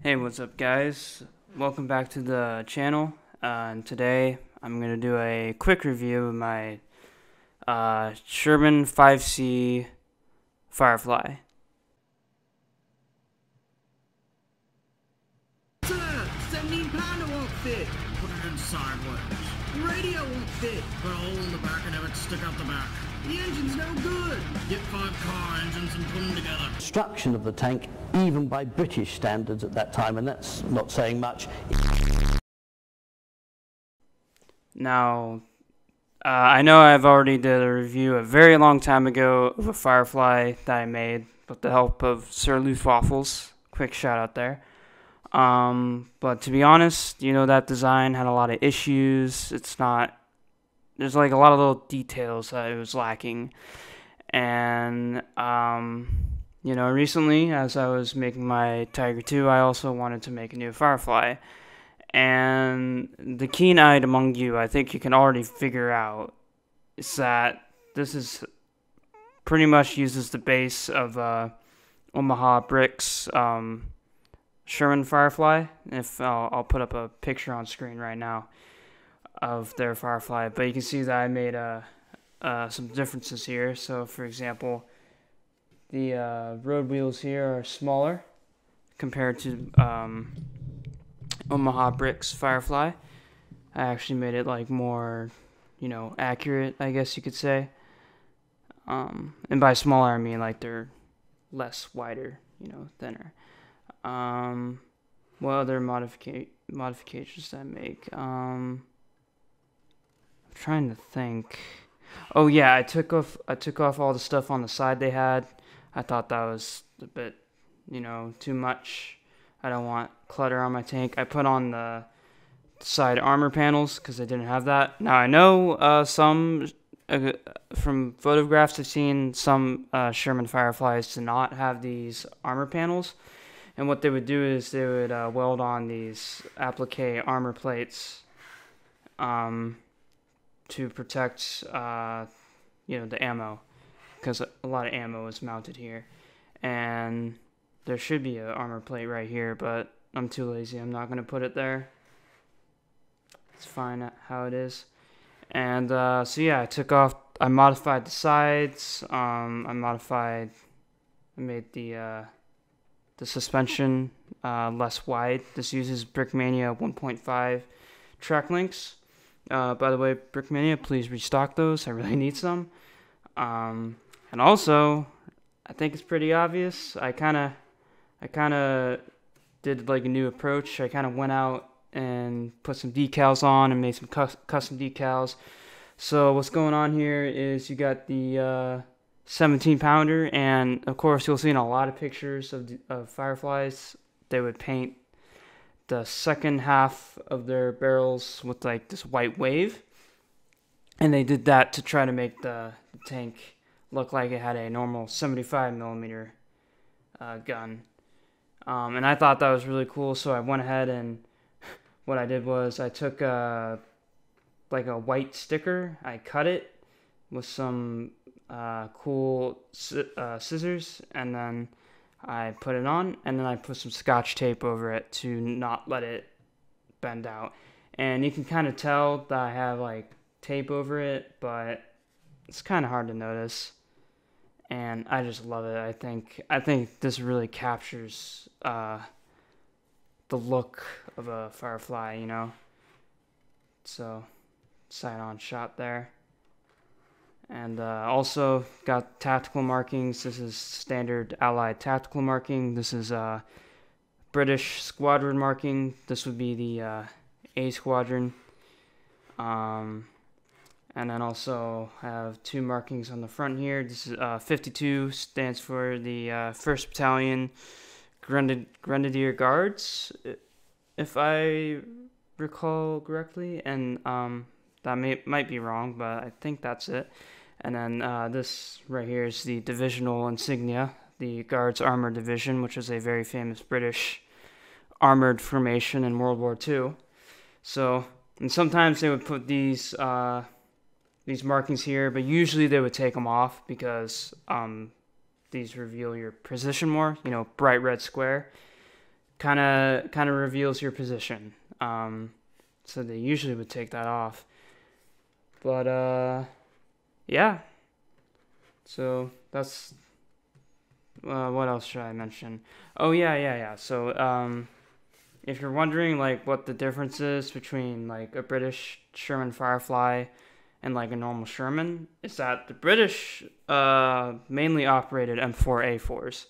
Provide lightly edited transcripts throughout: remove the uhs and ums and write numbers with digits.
Hey, what's up guys? Welcome back to the channel, and today I'm going to do a quick review of my Sherman 5C Firefly. Sir, 17-pounder won't fit. Put it in sideways. The radio won't fit. Put a hole in the back and have it stick out the back. The engine's no good. Get 5 car engines and put them together. Construction of the tank, even by British standards at that time, and that's not saying much. Now, I know I've already did a review a very long time ago of a Firefly that I made with the help of Sir Lou Waffles. Quick shout out there. But to be honest, that design had a lot of issues. There's like a lot of little details that it was lacking. And, recently, as I was making my Tiger 2, I also wanted to make a new Firefly. And the keen-eyed among you, I think you can already figure out, is that this is pretty much uses the base of Omaha Bricks Sherman Firefly. If I'll put up a picture on screen right now of their Firefly, but you can see that I made some differences here. So, for example, the road wheels here are smaller compared to Omaha Bricks Firefly. I actually made it like more, accurate, I guess you could say. And by smaller, I mean like they're less wider, thinner. What other modifications did I make? I'm trying to think. Oh yeah, I took off all the stuff on the side they had. I thought that was a bit, too much. I don't want clutter on my tank. I put on the side armor panels because I didn't have that. Now I know some from photographs I've seen some Sherman Fireflies to not have these armor panels. And what they would do is they would weld on these applique armor plates to protect, the ammo, because a lot of ammo is mounted here. And there should be an armor plate right here, but I'm too lazy. I'm not going to put it there. It's fine how it is. And so yeah, I modified the sides. I made the suspension less wide. This uses Brickmania 1.5 track links. By the way, Brickmania, please restock those. I really need some. And also, I think it's pretty obvious. I kind of did like a new approach. I kind of went out and put some decals on and made some custom decals. So what's going on here is you got the 17-pounder, and of course you'll see in a lot of pictures of Fireflies, they would paint the second half of their barrels with like this white wave, and they did that to try to make the tank look like it had a normal 75mm gun. And I thought that was really cool, so I went ahead and what I did was I took like a white sticker, I cut it with some cool scissors, and then I put it on, and then I put some scotch tape over it to not let it bend out. And you can kind of tell that I have like tape over it, but it's kind of hard to notice. And I just love it. I think this really captures the look of a Firefly, So, side-on shot there. And also got tactical markings. This is standard Allied tactical marking. This is British squadron marking. This would be the A squadron. And then also have 2 markings on the front here. This is 52 stands for the 1st Battalion Grenadier Guards, if I recall correctly. And that might be wrong, but I think that's it. And then this right here is the divisional insignia, the Guards Armored Division, which is a very famous British armored formation in World War II. So, and sometimes they would put these markings here, but usually they would take them off because these reveal your position more. Bright red square. kind of reveals your position. So they usually would take that off. But yeah. So that's what else should I mention? Oh yeah. So if you're wondering like what the difference is between like a British Sherman Firefly and like a normal Sherman, is that the British mainly operated M4A4s.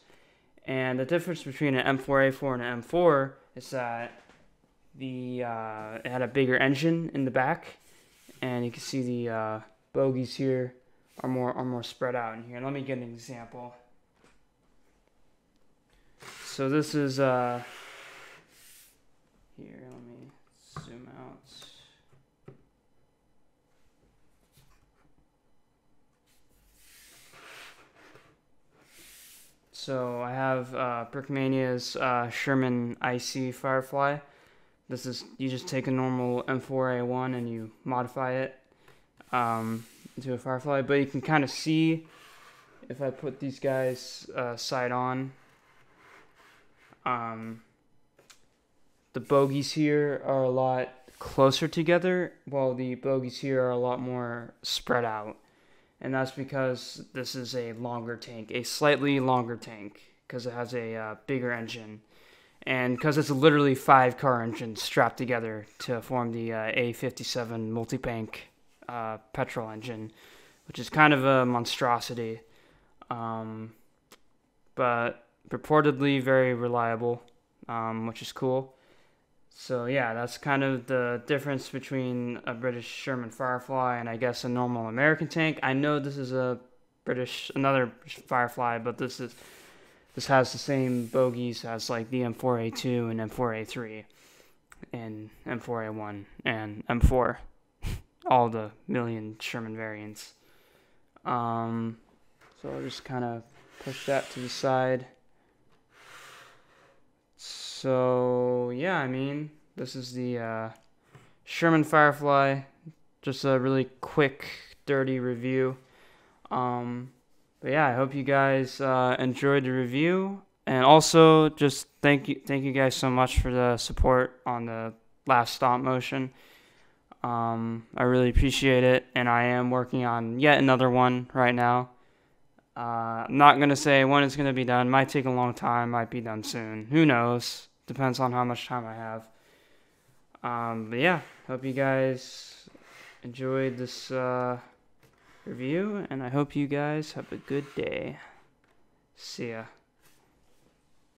And the difference between an M4A4 and an M4 is that it had a bigger engine in the back, and you can see the bogies here are more spread out in here. Let me get an example. So this is here. Let me zoom out. So I have Brickmania's Sherman IC Firefly. You just take a normal M4A1 and you modify it into a Firefly. But you can kind of see if I put these guys side on. The bogies here are a lot closer together, while the bogies here are a lot more spread out. And that's because this is a longer tank, a slightly longer tank, because it has a bigger engine. And because it's literally 5 car engines strapped together to form the A57 multi-bank petrol engine, which is kind of a monstrosity, but purportedly very reliable, which is cool. So yeah, that's kind of the difference between a British Sherman Firefly and I guess a normal American tank. I know this is another Firefly, but this has the same bogies as like the M4A2 and M4A3 and M4A1 and M4, all the million Sherman variants. So I'll just kind of push that to the side. So yeah, I mean, this is the Sherman Firefly. Just a really quick, dirty review. But yeah, I hope you guys enjoyed the review, and also just thank you guys so much for the support on the last stop motion. I really appreciate it, and I am working on yet another one right now. I'm not gonna say when it's gonna be done. Might take a long time. Might be done soon. Who knows? Depends on how much time I have. But yeah, hope you guys enjoyed this review, and I hope you guys have a good day. See ya.